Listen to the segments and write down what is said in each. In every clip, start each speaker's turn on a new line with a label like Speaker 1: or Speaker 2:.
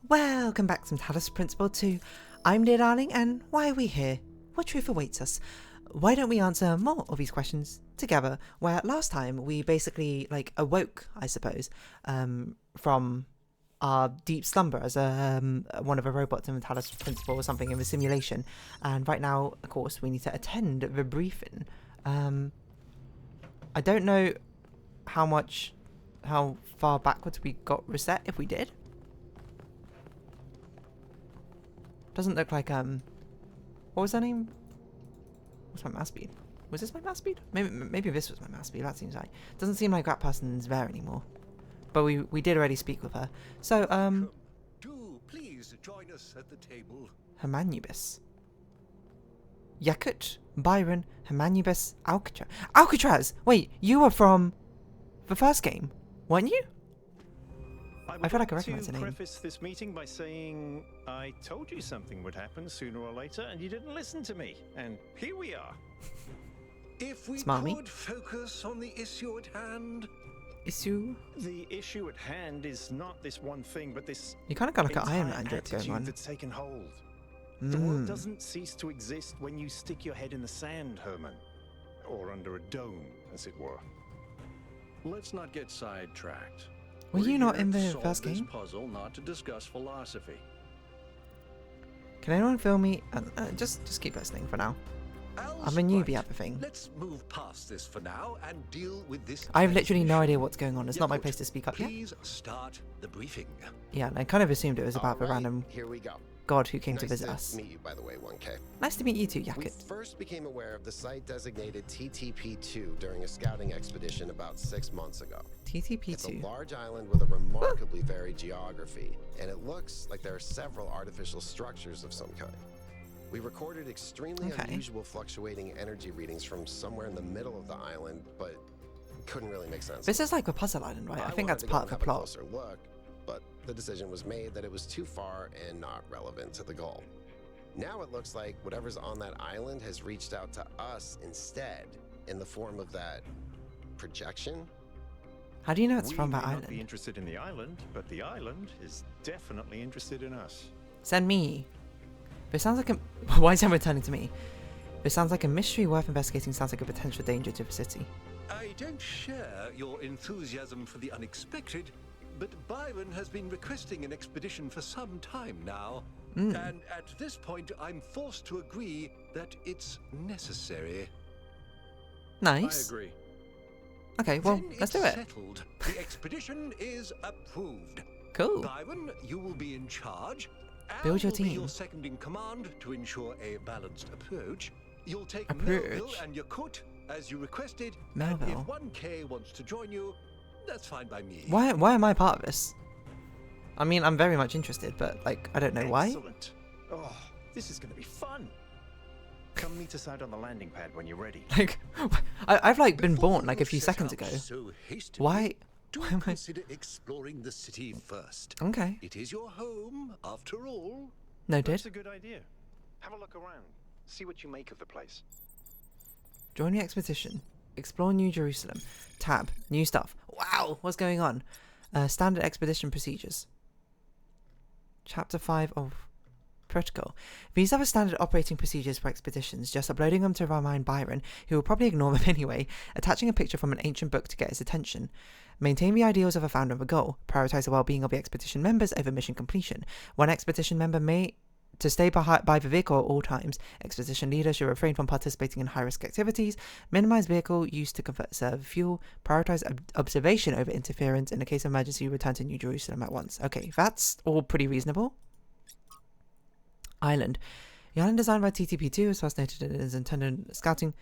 Speaker 1: Welcome back to Talos Principle 2. I'm dear darling, and why are we here? What truth awaits us? Why don't we answer more of these questions together? Where last time we basically awoke, I suppose, from our deep slumber as one of the robots in the Talos Principle or something in the simulation, and right now, of course, we need to attend the briefing. I don't know how far backwards we got reset if we did. Doesn't look like what was her name? What's my mouse speed? Was this my mouse speed? Maybe this was my mouse speed. That seems right. Doesn't seem like that person's there anymore. But we did already speak with her. So
Speaker 2: do please join us at the table.
Speaker 1: Humanubis. Yakut, Byron, Humanubis, Alcatraz. Alcatraz! Wait, you were from the first game, weren't you? I feel like I recognize the name.
Speaker 3: I would preface this meeting by saying I told you something would happen sooner or later, and you didn't listen to me. And here we are.
Speaker 2: If we
Speaker 1: Smarmy.
Speaker 2: could focus on the issue at hand.
Speaker 1: Issue?
Speaker 3: The issue at hand is not this one thing, but this.
Speaker 1: You kind of got like an Iron
Speaker 3: entire
Speaker 1: Man drip going
Speaker 3: attitude
Speaker 1: on.
Speaker 3: that's taken hold. The world doesn't cease to exist when you stick your head in the sand, Herman, or under a dome, as it were.
Speaker 4: Let's not get sidetracked.
Speaker 1: Were
Speaker 4: We're
Speaker 1: you not
Speaker 4: here
Speaker 1: in
Speaker 4: to
Speaker 1: the
Speaker 4: solve
Speaker 1: first
Speaker 4: this
Speaker 1: game?
Speaker 4: puzzle, not to discuss philosophy.
Speaker 1: Can anyone film me? Just keep listening for now. I'm a newbie at the thing.
Speaker 2: Let's move past this for now and deal with this.
Speaker 1: I have literally no idea what's going on. It's not my
Speaker 2: Yakut,
Speaker 1: place to speak up yet.
Speaker 2: Please start the briefing.
Speaker 1: Yeah, and I kind of assumed it was about the
Speaker 5: Alright,
Speaker 1: random
Speaker 5: here we go.
Speaker 1: god who came
Speaker 5: Nice
Speaker 1: to visit us.
Speaker 5: meet you, by the way, 1K.
Speaker 1: Nice to meet you too,
Speaker 5: We
Speaker 1: Yakut.
Speaker 5: first became aware of the site designated TTP-2 during a scouting expedition about 6 months ago. It's a
Speaker 1: TTP2.
Speaker 5: large island with a remarkably varied geography, and it looks like there are several artificial structures of some kind. We recorded extremely
Speaker 1: Okay.
Speaker 5: unusual fluctuating energy readings from somewhere in the middle of the island, but couldn't really make sense.
Speaker 1: This is like a puzzle island, right? I think
Speaker 5: wanted
Speaker 1: that's
Speaker 5: to go
Speaker 1: part of
Speaker 5: and
Speaker 1: the
Speaker 5: have a
Speaker 1: plot.
Speaker 5: closer look, but the decision was made that it was too far and not relevant to the goal. Now it looks like whatever's on that island has reached out to us instead in the form of that projection.
Speaker 1: How do you know it's
Speaker 3: We
Speaker 1: from
Speaker 3: may
Speaker 1: that
Speaker 3: not
Speaker 1: island?
Speaker 3: be interested in the island, but the island is definitely interested in us.
Speaker 1: Send me. This sounds like a... Why is everyone turning to me? This sounds like a mystery worth investigating. Sounds like a potential danger to the city.
Speaker 2: I don't share your enthusiasm for the unexpected, but Byron has been requesting an expedition for some time now. And at this point, I'm forced to agree that it's necessary.
Speaker 1: Nice.
Speaker 4: I agree.
Speaker 1: Okay, well,
Speaker 2: Then
Speaker 1: let's do
Speaker 2: it's
Speaker 1: it.
Speaker 2: settled. The expedition is approved.
Speaker 1: Cool.
Speaker 2: Byron, you will be in charge. Al
Speaker 1: Build your
Speaker 2: will be
Speaker 1: team.
Speaker 2: your second in command to ensure a balanced approach. You'll take
Speaker 1: Approach?
Speaker 2: Melville and Yakut as you requested.
Speaker 1: Melville?
Speaker 2: And if 1K wants to join you, that's fine by me.
Speaker 1: Why am I part of this? I mean, I'm very much interested, but like, I don't know why.
Speaker 3: Excellent. Oh, this is going to be fun. Come meet us out on the landing pad when you're ready.
Speaker 1: Like, I've like been
Speaker 2: Before
Speaker 1: born like a
Speaker 2: you
Speaker 1: few
Speaker 2: set
Speaker 1: seconds
Speaker 2: out
Speaker 1: ago.
Speaker 2: so hastily,
Speaker 1: Why?
Speaker 2: Do
Speaker 1: Why am I?
Speaker 2: consider exploring the city first.
Speaker 1: Okay.
Speaker 2: It is your home, after all.
Speaker 1: Noted.
Speaker 3: That's a good idea. Have a look around. See what you make of the place.
Speaker 1: Join the expedition. Explore New Jerusalem. Tab. New stuff. Wow, what's going on? Standard expedition procedures. Chapter 5 of Protocol. These are the standard operating procedures for expeditions, just uploading them to remind Byron, who will probably ignore them anyway, attaching a picture from an ancient book to get his attention. Maintain the ideals of a founder of a goal. Prioritize the well-being of the expedition members over mission completion. One expedition member may to stay by the vehicle at all times. Expedition leader should refrain from participating in high-risk activities. Minimize vehicle use to conserve fuel. Prioritize observation over interference. In the case of emergency, return to New Jerusalem at once. Okay, that's all pretty reasonable. Island. The island designed by TTP-2 was first noted in its intended scouting.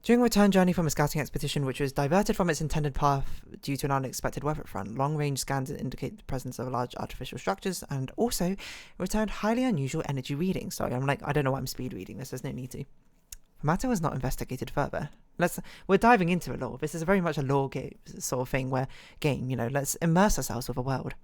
Speaker 1: During a return journey from a scouting expedition, which was diverted from its intended path due to an unexpected weather front, long-range scans indicate the presence of large artificial structures, and also returned highly unusual energy readings. Sorry, I don't know why I'm speed reading this. There's no need to. The matter was not investigated further. We're diving into a lore. This is very much a lore game sort of thing let's immerse ourselves with the world.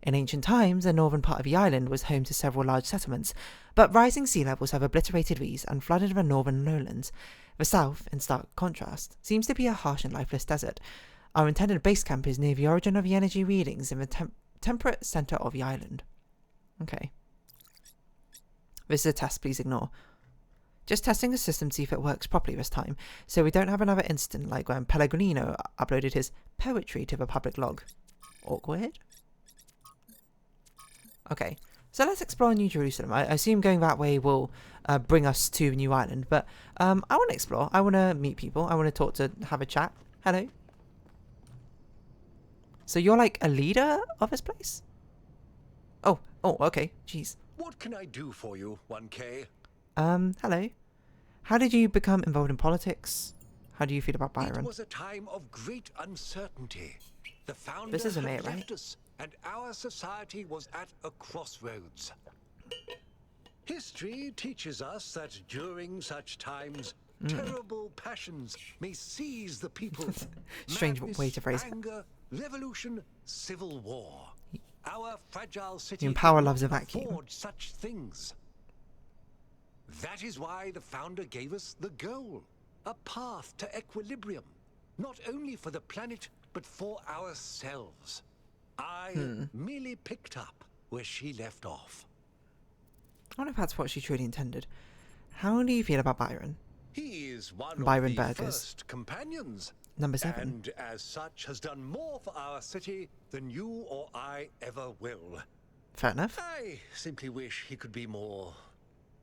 Speaker 1: In ancient times, the northern part of the island was home to several large settlements, but rising sea levels have obliterated these and flooded the northern lowlands. The south, in stark contrast, seems to be a harsh and lifeless desert. Our intended base camp is near the origin of the energy readings in the temperate center of the island. Okay. This is a test, please ignore. Just testing the system to see if it works properly this time, so we don't have another incident like when Pellegrino uploaded his poetry to the public log. Awkward? Okay, so let's explore New Jerusalem. I assume going that way will bring us to New Island, but I want to explore. I want to meet people. I want to talk to, have a chat. Hello. So you're like a leader of this place? Oh, okay. Jeez.
Speaker 2: What can I do for you, 1K?
Speaker 1: Hello. How did you become involved in politics? How do you feel about Byron?
Speaker 2: It was a time of great uncertainty. The founder
Speaker 1: This is a
Speaker 2: had
Speaker 1: mate, right?
Speaker 2: left us, and our society was at a crossroads. History teaches us that during such times, terrible passions may seize the people.
Speaker 1: Strange
Speaker 2: Madness,
Speaker 1: way to phrase it.
Speaker 2: anger, revolution, civil war. Our fragile city
Speaker 1: Human power
Speaker 2: could
Speaker 1: loves a
Speaker 2: not
Speaker 1: vacuum.
Speaker 2: afford such things. That is why the founder gave us the goal, a path to equilibrium, not only for the planet, but for ourselves. I merely picked up where she left off.
Speaker 1: I wonder if that's what she truly intended. How do you feel about Byron?
Speaker 2: He is one
Speaker 1: Byron
Speaker 2: of the
Speaker 1: Burgers.
Speaker 2: first companions,
Speaker 1: Number 7.
Speaker 2: and as such has done more for our city than you or I ever will.
Speaker 1: Fair enough.
Speaker 2: I simply wish he could be more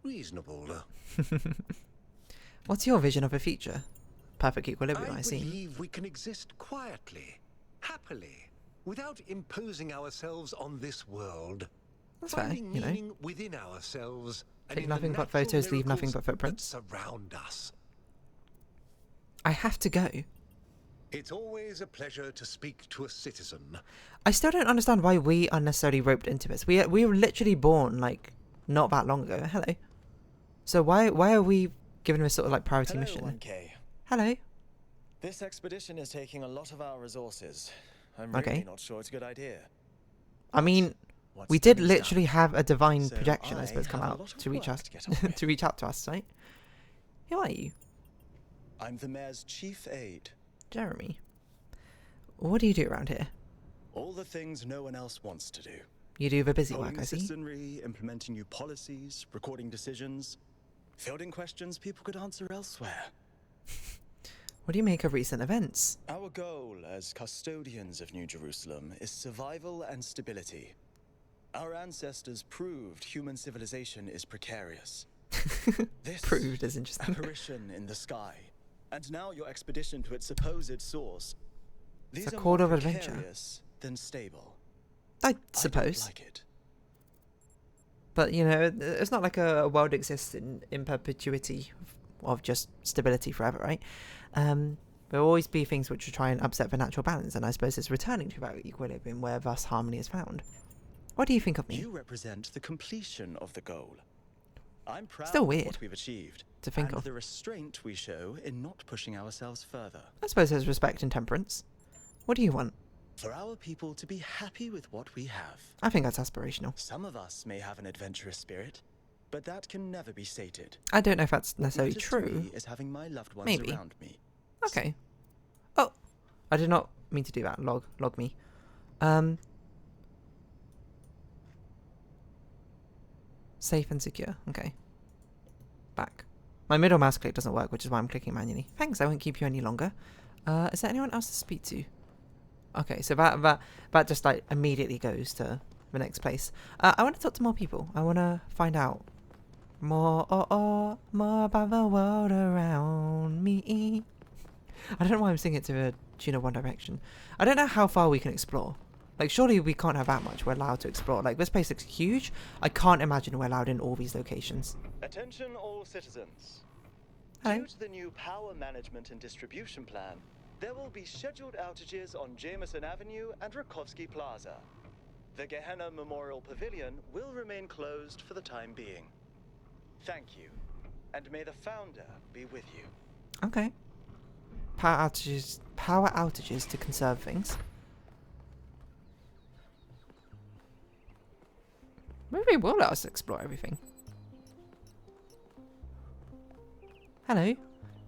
Speaker 2: reasonable.
Speaker 1: What's your vision of a future? Perfect equilibrium, I see.
Speaker 2: believe we can exist quietly, happily, without imposing ourselves on this world.
Speaker 1: That's fair,
Speaker 2: Finding
Speaker 1: you know.
Speaker 2: meaning within ourselves. And
Speaker 1: Take
Speaker 2: in the
Speaker 1: nothing but
Speaker 2: natural
Speaker 1: photos, leave nothing
Speaker 2: miracles
Speaker 1: but footprints.
Speaker 2: that surround us.
Speaker 1: I have to go.
Speaker 2: It's always a pleasure to speak to a citizen.
Speaker 1: I still don't understand why we are necessarily roped into this. We were literally born, like, not that long ago. Hello. So why are we given this sort of, like, priority
Speaker 3: Hello,
Speaker 1: mission?
Speaker 3: 1K.
Speaker 1: Hello.
Speaker 3: This expedition is taking a lot of our resources. I'm
Speaker 1: Okay.
Speaker 3: really not sure it's a good idea.
Speaker 1: I mean,
Speaker 3: What's
Speaker 1: we did
Speaker 3: the next
Speaker 1: literally
Speaker 3: step?
Speaker 1: have a divine
Speaker 3: So
Speaker 1: projection, I
Speaker 3: I
Speaker 1: suppose, come
Speaker 3: have a
Speaker 1: out
Speaker 3: lot of
Speaker 1: to reach
Speaker 3: work
Speaker 1: us,
Speaker 3: to get on with.
Speaker 1: to reach out to us, right? Who are you?
Speaker 3: I'm the mayor's chief aide.
Speaker 1: Jeremy. What do you do around here?
Speaker 3: All the things no one else wants to do.
Speaker 1: You do the busy work,
Speaker 3: Polling
Speaker 1: I see.
Speaker 3: citizenry, implementing new policies, recording decisions, fielding questions people could answer elsewhere.
Speaker 1: What do you make of recent events?
Speaker 3: Our goal as custodians of New Jerusalem is survival and stability. Our ancestors proved human civilization is precarious. This
Speaker 1: Proved is interesting.
Speaker 3: apparition in the sky, and now your expedition to its supposed source. These
Speaker 1: a
Speaker 3: are
Speaker 1: call
Speaker 3: more
Speaker 1: of adventure.
Speaker 3: precarious than stable.
Speaker 1: I
Speaker 3: I
Speaker 1: suppose.
Speaker 3: don't like it.
Speaker 1: But, you know, it's not like a world exists in perpetuity of just stability forever, right? There will always be things which will try and upset the natural balance, and I suppose it's returning to that equilibrium where thus harmony is found. What do you think of me?
Speaker 3: You represent the completion of the goal. I'm proud
Speaker 1: Still
Speaker 3: of
Speaker 1: weird
Speaker 3: what we've achieved,
Speaker 1: to think
Speaker 3: and
Speaker 1: of.
Speaker 3: the restraint we show in not pushing ourselves further.
Speaker 1: I suppose there's respect and temperance. What do you want?
Speaker 3: For our people to be happy with what we have.
Speaker 1: I think that's aspirational.
Speaker 3: Some of us may have an adventurous spirit, but that can never be sated.
Speaker 1: I don't know if that's
Speaker 3: What
Speaker 1: necessarily
Speaker 3: matters to
Speaker 1: true.
Speaker 3: me is having my loved ones
Speaker 1: Maybe.
Speaker 3: around me.
Speaker 1: Okay. Oh, I did not mean to do that. Log me. Safe and secure. Okay. Back. My middle mouse click doesn't work, which is why I'm clicking manually. Thanks, I won't keep you any longer. Is there anyone else to speak to? Okay, so that just like immediately goes to the next place. I want to talk to more people. I want to find out more about the world around me. I don't know why I'm singing it to the tune of One Direction. I don't know how far we can explore. Like, surely we can't have that much we're allowed to explore. Like, this place looks huge. I can't imagine we're allowed in all these locations.
Speaker 3: Attention all citizens.
Speaker 1: Hello.
Speaker 3: Due to the new power management and distribution plan, there will be scheduled outages on Jameson Avenue and Rakovsky Plaza. The Gehenna Memorial Pavilion will remain closed for the time being. Thank you, and may the founder be with you.
Speaker 1: Okay. Power outages to conserve things. Maybe it will let us explore everything. Hello.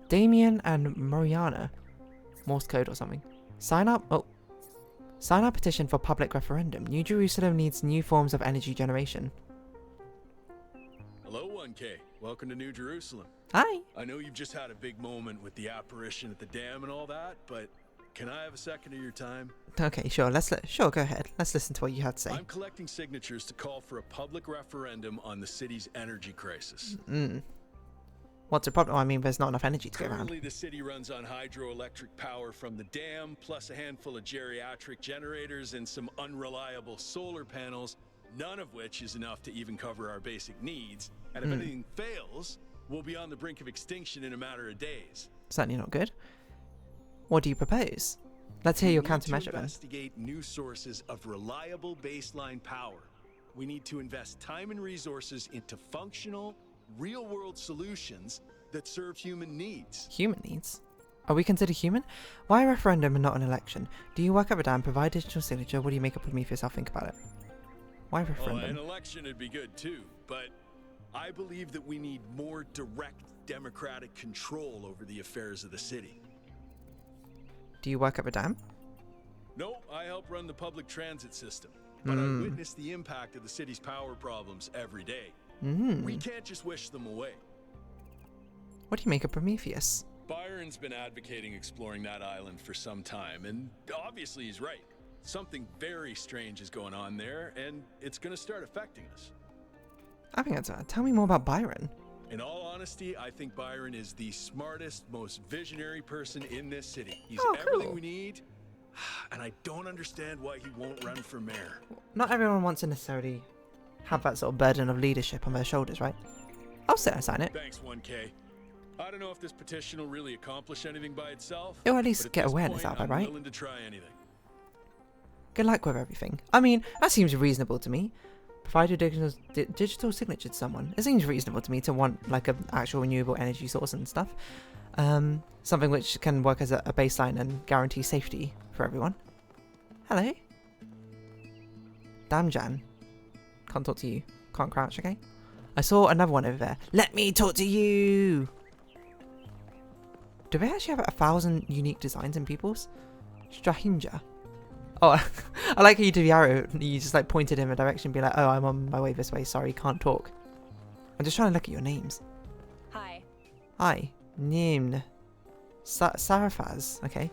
Speaker 1: Damien and Mariana. Morse code or something. Sign up. Oh. Sign our petition for public referendum. New Jerusalem needs new forms of energy generation.
Speaker 4: Hello, 1K. Welcome to New Jerusalem.
Speaker 1: Hi.
Speaker 4: I know you've just had a big moment with the apparition at the dam and all that, but can I have a second of your time?
Speaker 1: Okay, sure. Sure, go ahead. Let's listen to what you had to say.
Speaker 4: I'm collecting signatures to call for a public referendum on the city's energy crisis.
Speaker 1: What's the problem? I mean, there's not enough energy to go around.
Speaker 4: Currently, the city runs on hydroelectric power from the dam, plus a handful of geriatric generators and some unreliable solar panels, none of which is enough to even cover our basic needs. And if anything fails, we'll be on the brink of extinction in a matter of days.
Speaker 1: Certainly not good. What do you propose? Let's hear your countermeasure then.
Speaker 4: Investigate new sources of reliable baseline power. We need to invest time and resources into functional, real-world solutions that serve human needs.
Speaker 1: Human needs? Are we considered human? Why a referendum and not an election? Do you work at the dam, provide digital signature? What do you make up with me for yourself? Think about it. Why
Speaker 4: Well,
Speaker 1: referendum?
Speaker 4: an election would be good too, but I believe that we need more direct democratic control over the affairs of the city.
Speaker 1: Do you work at the dam?
Speaker 4: No, I help run the public transit system, but I witness the impact of the city's power problems every day. We can't just wish them away.
Speaker 1: What do you make of Prometheus?
Speaker 4: Byron's been advocating exploring that island for some time, and obviously he's right. Something very strange is going on there, and it's going to start affecting us.
Speaker 1: I think that's tell me more about Byron.
Speaker 4: In all honesty, I think Byron is the smartest, most visionary person in this city. He's
Speaker 1: Oh,
Speaker 4: everything
Speaker 1: cool.
Speaker 4: we need, and I don't understand why he won't run for mayor.
Speaker 1: Not everyone wants to necessarily have that sort of burden of leadership on their shoulders, right? I'll sign it.
Speaker 4: Thanks, 1K. I don't know if this petition will really accomplish anything by itself.
Speaker 1: It'll at least
Speaker 4: but at
Speaker 1: get
Speaker 4: this
Speaker 1: awareness
Speaker 4: point,
Speaker 1: out there,
Speaker 4: I'm
Speaker 1: right?
Speaker 4: willing to try anything.
Speaker 1: Good luck with everything. I mean, that seems reasonable to me. Provide a digital signature to someone. It seems reasonable to me to want like an actual renewable energy source and stuff. Something which can work as a baseline and guarantee safety for everyone. Hello. Damn, Jan. Can't talk to you. Can't crouch, okay? I saw another one over there. Let me talk to you! Do they actually have 1,000 unique designs in peoples? Strahinja. Oh, I like how you do the arrow. You just like pointed in a direction and be like, oh, I'm on my way this way. Sorry, can't talk. I'm just trying to look at your names.
Speaker 6: Hi.
Speaker 1: Hi. Nimn. Sarafaz. Okay.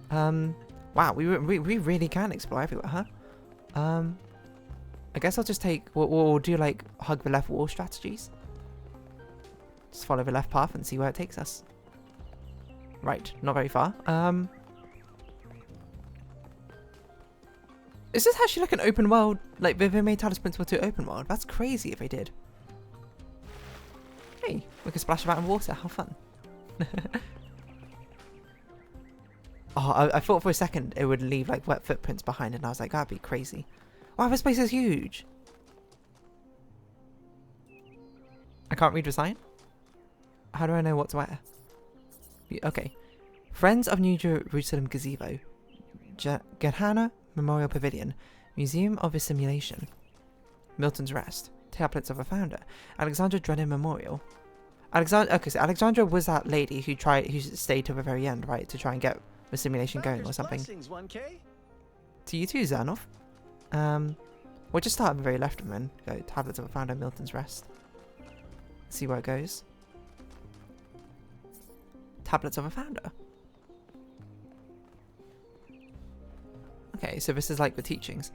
Speaker 1: Wow, we really can explore everywhere, huh? I guess I'll just take... We'll do like hug the left wall strategies. Just follow the left path and see where it takes us. Right, not very far. Is this actually like an open world? Like, they made Talos Principle 2 open world? That's crazy if they did. Hey, we can splash about in water. How fun. Oh, I thought for a second it would leave like wet footprints behind, and I was like, that'd be crazy. Wow, this place is huge. I can't read the sign? How do I know what's where? Okay. Friends of New Jerusalem Gazebo. Gehenna Memorial Pavilion. Museum of Assimilation. Milton's Rest. Tablets of a Founder. Alexandra Drennan Memorial. Okay, so Alexandra was that lady who stayed till the very end, right? To try and get the simulation going or something.
Speaker 3: Blessings, 1K.
Speaker 1: To you too, Zanov. We'll just start at the very left and then go Tablets of a Founder, Milton's Rest. See where it goes. Tablets of a Founder. Okay, so this is like the teachings.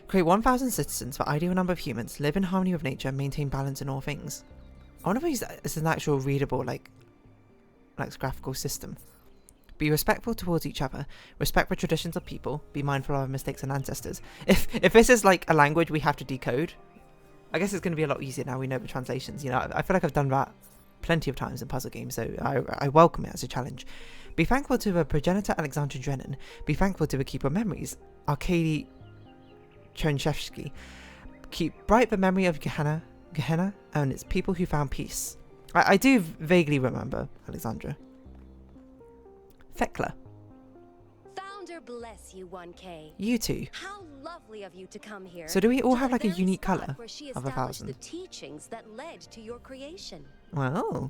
Speaker 1: Create 1,000 citizens for ideal number of humans, live in harmony with nature, maintain balance in all things. I wonder if this is an actual readable, like graphical system. Be respectful towards each other, respect the traditions of people, be mindful of our mistakes and ancestors. If this is like a language we have to decode, I guess it's going to be a lot easier now we know the translations. You know, I feel like I've done that plenty of times in puzzle games, so I welcome it as a challenge. Be thankful to the progenitor Alexandra Drennan. Be thankful to the keeper of memories, Arkady Chernchevsky. Keep bright the memory of Gehenna and its people who found peace. I do vaguely remember Alexandra. Thekla.
Speaker 6: Founder bless you, 1K.
Speaker 1: You too.
Speaker 6: How lovely of you to come here.
Speaker 1: So do we all
Speaker 6: to
Speaker 1: have
Speaker 6: the
Speaker 1: like a
Speaker 6: very
Speaker 1: unique
Speaker 6: spot
Speaker 1: colour
Speaker 6: where she
Speaker 1: of
Speaker 6: established
Speaker 1: 1,000?
Speaker 6: the teachings that led to your creation.
Speaker 1: Well,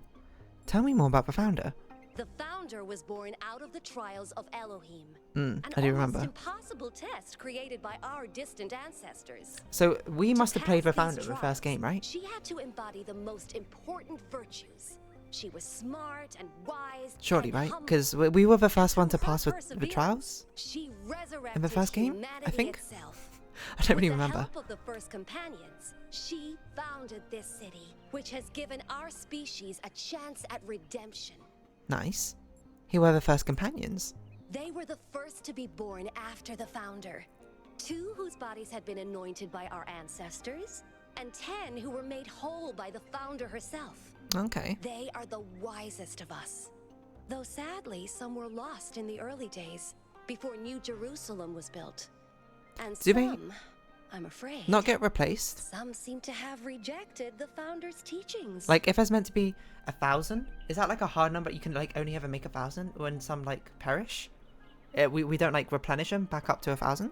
Speaker 1: tell me more about the founder.
Speaker 6: The founder was born out of the trials of Elohim.
Speaker 1: I do
Speaker 6: An
Speaker 1: remember.
Speaker 6: almost impossible test created by our distant ancestors.
Speaker 1: So we must
Speaker 6: To
Speaker 1: have played
Speaker 6: pass
Speaker 1: the founder
Speaker 6: these
Speaker 1: of the first
Speaker 6: trials,
Speaker 1: game, right?
Speaker 6: She had to embody the most important virtues. She was smart and wise.
Speaker 1: Surely,
Speaker 6: and
Speaker 1: right?
Speaker 6: humble.
Speaker 1: Because we were the first one to
Speaker 6: Through her
Speaker 1: pass with the
Speaker 6: perseverance,
Speaker 1: trials.
Speaker 6: She resurrected
Speaker 1: In the first game, I
Speaker 6: humanity
Speaker 1: think?
Speaker 6: itself.
Speaker 1: I don't really
Speaker 6: With the
Speaker 1: remember.
Speaker 6: help of the first companions, she founded this city, which has given our species a chance at redemption.
Speaker 1: Nice. Who were the first companions?
Speaker 6: They were the first to be born after the founder. 2 whose bodies had been anointed by our ancestors, and 10 who were made whole by the founder herself.
Speaker 1: Okay.
Speaker 6: They are the wisest of us. Though sadly, some were lost in the early days, before New Jerusalem was built. And
Speaker 1: Do they
Speaker 6: some, I'm afraid,
Speaker 1: not get replaced?
Speaker 6: some seem to have rejected the founder's teachings.
Speaker 1: Like, if there's meant to be 1,000, is that like a hard number? You can like only ever make 1,000 when some like perish. We don't like replenish them back up to 1,000.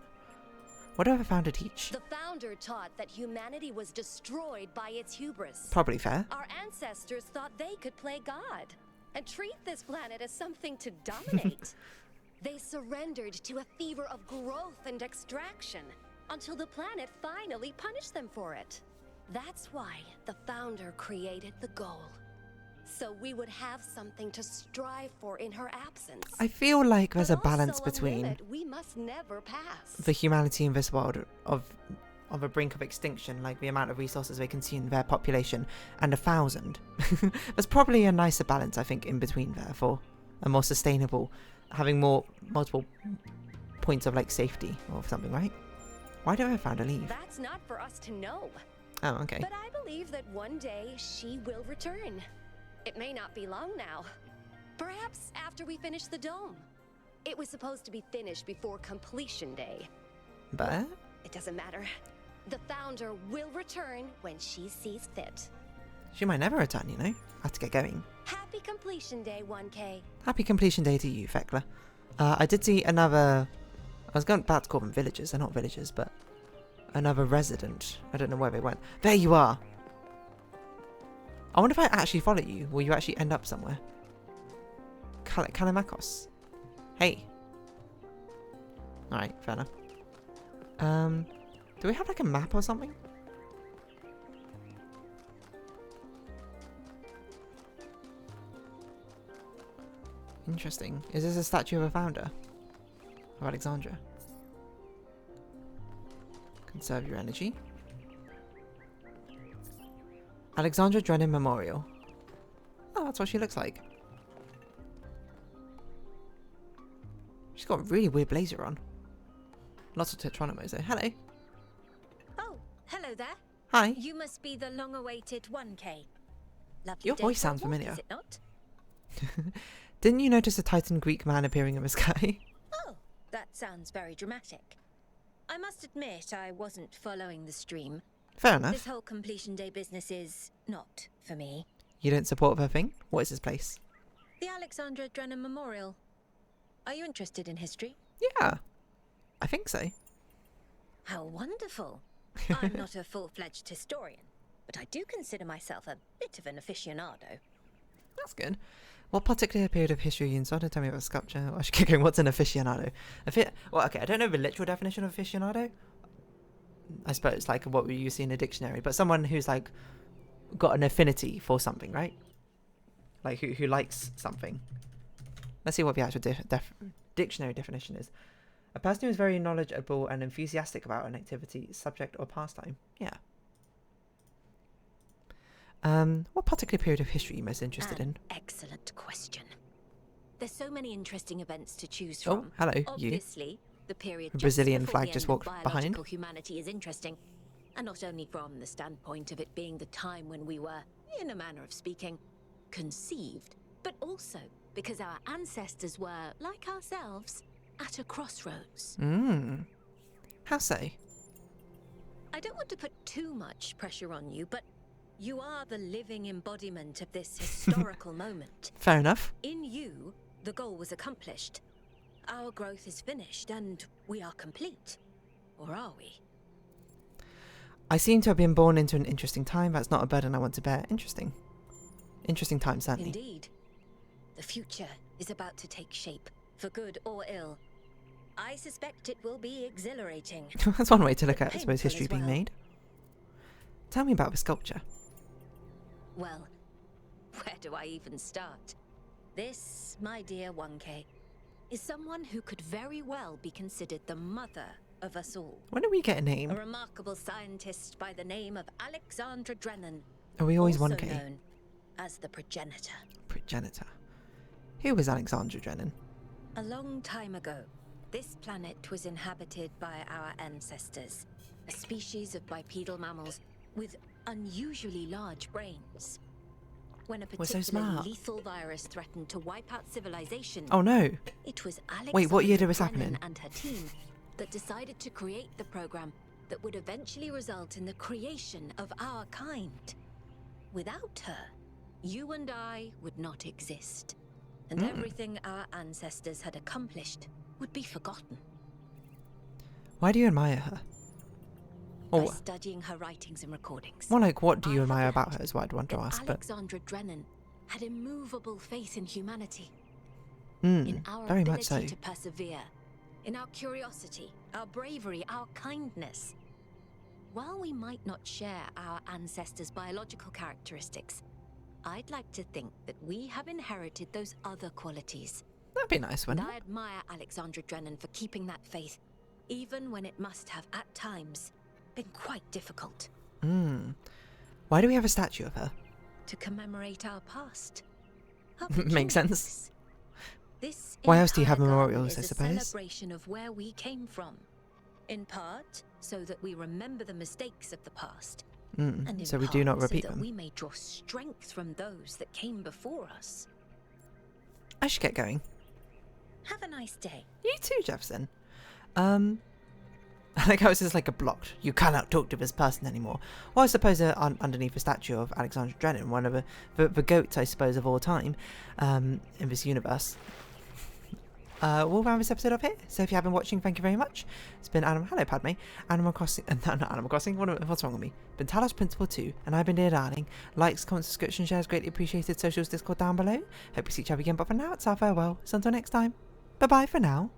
Speaker 1: What do the founder teach?
Speaker 6: The founder taught that humanity was destroyed by its hubris.
Speaker 1: Probably fair.
Speaker 6: Our ancestors thought they could play God and treat this planet as something to dominate. They surrendered to a fever of growth and extraction until the planet finally punished them for it. That's why the founder created the goal. So we would have something to strive for in her absence.
Speaker 1: I feel like there's a
Speaker 6: But also
Speaker 1: balance
Speaker 6: a
Speaker 1: between
Speaker 6: limit we must never pass.
Speaker 1: the humanity in this world of a brink of extinction, like the amount of resources they consume, their population, and 1,000. There's probably a nicer balance, I think, in between there for a more sustainable, having multiple points of like safety or something, right? Why don't I founder leave?
Speaker 6: That's not for us to know.
Speaker 1: Oh, okay.
Speaker 6: But I believe that one day she will return. It may not be long now. Perhaps after we finish the dome. It was supposed to be finished before completion day.
Speaker 1: But
Speaker 6: It doesn't matter. The founder will return when she sees fit.
Speaker 1: she might never return, you know? I have to get going.
Speaker 6: Happy completion day, 1K.
Speaker 1: Happy completion day to you, Thekla. I did see another... I was about to call them villagers. They're not villagers, but... another resident. I don't know where they went. There you are! I wonder if I actually follow you. Will you actually end up somewhere? Kalamakos. Hey. Alright, fair enough. Do we have like a map or something? Interesting. Is this a statue of a founder? Of Alexandria? Conserve your energy. Alexandra Drennan Memorial. Oh, that's what she looks like. She's got a really weird blazer on. Lots of Tetronimos though. Hello.
Speaker 7: Oh, hello there.
Speaker 1: Hi.
Speaker 7: You must be the long-awaited 1K. Lovely
Speaker 1: Your
Speaker 7: day
Speaker 1: voice
Speaker 7: for a
Speaker 1: sounds
Speaker 7: walk,
Speaker 1: familiar.
Speaker 7: Is it not?
Speaker 1: Didn't you notice a Titan Greek man appearing in the sky?
Speaker 7: Oh, that sounds very dramatic. I must admit I wasn't following the stream.
Speaker 1: Fair
Speaker 7: This
Speaker 1: enough.
Speaker 7: whole completion day business is not for me.
Speaker 1: You don't support her thing? What is this place?
Speaker 7: The Alexandra Drennan Memorial. Are you interested in history?
Speaker 1: Yeah. I think so.
Speaker 7: How wonderful. I'm not a full-fledged historian, but I do consider myself a bit of an aficionado.
Speaker 1: That's good. What particular period of history are you in? So don't tell me about sculpture. I should keep going. What's an aficionado? Well, okay, I don't know the literal definition of aficionado. I suppose, like, what you see in a dictionary. But someone who's, like, got an affinity for something, right? Like, who likes something. Let's see what the actual dictionary definition is. A person who is very knowledgeable and enthusiastic about an activity, subject, or pastime. Yeah. What particular period of history are you most interested in?
Speaker 7: Excellent question. There's so many interesting events to choose
Speaker 1: Oh,
Speaker 7: from.
Speaker 1: hello, you.
Speaker 7: Obviously, the period
Speaker 1: The
Speaker 7: just
Speaker 1: Brazilian
Speaker 7: before
Speaker 1: flag
Speaker 7: the
Speaker 1: just
Speaker 7: end of
Speaker 1: walked behind.
Speaker 7: biological humanity is interesting, and not only from the standpoint of it being the time when we were, in a manner of speaking, conceived, but also because our ancestors were, like ourselves, at a crossroads.
Speaker 1: How so?
Speaker 7: I don't want to put too much pressure on you, but you are the living embodiment of this historical moment.
Speaker 1: Fair enough.
Speaker 7: In you, the goal was accomplished. Our growth is finished, and we are complete. Or are we?
Speaker 1: I seem to have been born into an interesting time. That's not a burden I want to bear. Interesting. Interesting time, certainly.
Speaker 7: Indeed.
Speaker 6: The future is about to take shape, for good or ill. I suspect it will be exhilarating.
Speaker 1: That's one way to look at, I
Speaker 6: Painful
Speaker 1: suppose, history
Speaker 6: as
Speaker 1: being
Speaker 6: well.
Speaker 1: made. Tell me about the sculpture.
Speaker 6: Well, where do I even start? This, my dear 1K, is someone who could very well be considered the mother of us all.
Speaker 1: When did we get a
Speaker 6: A
Speaker 1: name?
Speaker 6: remarkable scientist by the name of Alexandra Drennan,
Speaker 1: Are we always
Speaker 6: also
Speaker 1: 1K?
Speaker 6: known as the Progenitor.
Speaker 1: Progenitor. Who was Alexandra Drennan?
Speaker 6: A long time ago, this planet was inhabited by our ancestors, a species of bipedal mammals with unusually large brains. When a
Speaker 1: We're so
Speaker 6: particularly
Speaker 1: smart.
Speaker 6: lethal virus threatened to wipe out civilization,
Speaker 1: Oh no.
Speaker 6: it was Alexandra
Speaker 1: Wait, what year did this
Speaker 6: Drennan
Speaker 1: happen in?
Speaker 6: and her team that decided to create the program that would eventually result in the creation of our kind. Without her, you and I would not exist, and everything our ancestors had accomplished would be forgotten.
Speaker 1: Why do you admire her?
Speaker 6: By
Speaker 1: Or,
Speaker 6: studying her writings and recordings,
Speaker 1: more like, what do you
Speaker 6: I have
Speaker 1: admire about
Speaker 6: learnt
Speaker 1: her is what I'd want to
Speaker 6: that
Speaker 1: ask, but...
Speaker 6: Alexandra Drennan had immovable faith in humanity, in our
Speaker 1: very
Speaker 6: ability
Speaker 1: much so.
Speaker 6: to persevere, in our curiosity, our bravery, our kindness. While we might not share our ancestors' biological characteristics, I'd like to think that we have inherited those other qualities.
Speaker 1: That'd be nice,
Speaker 6: And
Speaker 1: wouldn't
Speaker 6: I
Speaker 1: it?
Speaker 6: admire Alexandra Drennan for keeping that faith, even when it must have, at times, been quite difficult.
Speaker 1: Why do we have a statue of her?
Speaker 6: To commemorate our past. Our
Speaker 1: Makes sense.
Speaker 6: beginnings. This
Speaker 1: Why else do you have
Speaker 6: entire garden
Speaker 1: memorials, I
Speaker 6: is
Speaker 1: suppose?
Speaker 6: a celebration of where we came from. In part, so that we remember the mistakes of the past. And in
Speaker 1: So we do not
Speaker 6: part,
Speaker 1: repeat
Speaker 6: so that
Speaker 1: them.
Speaker 6: we may draw strength from those that came before us.
Speaker 1: I should get going.
Speaker 6: Have a nice day.
Speaker 1: You too, Jefferson. I like how it's just like a blocked. You cannot talk to this person anymore. Well, I suppose underneath a statue of Alexandra Drennan, one of the goats, I suppose, of all time, in this universe. We'll round this episode up here. So if you have been watching, thank you very much. It's been Hello, Padme. Animal Crossing. Not Animal Crossing. What's wrong with me? Been Talos Principle 2, and I've been Dear Darling. Likes, comments, subscription, shares, greatly appreciated. Socials, Discord down below. Hope we see each other again. But for now, it's our farewell. So until next time. Bye bye for now.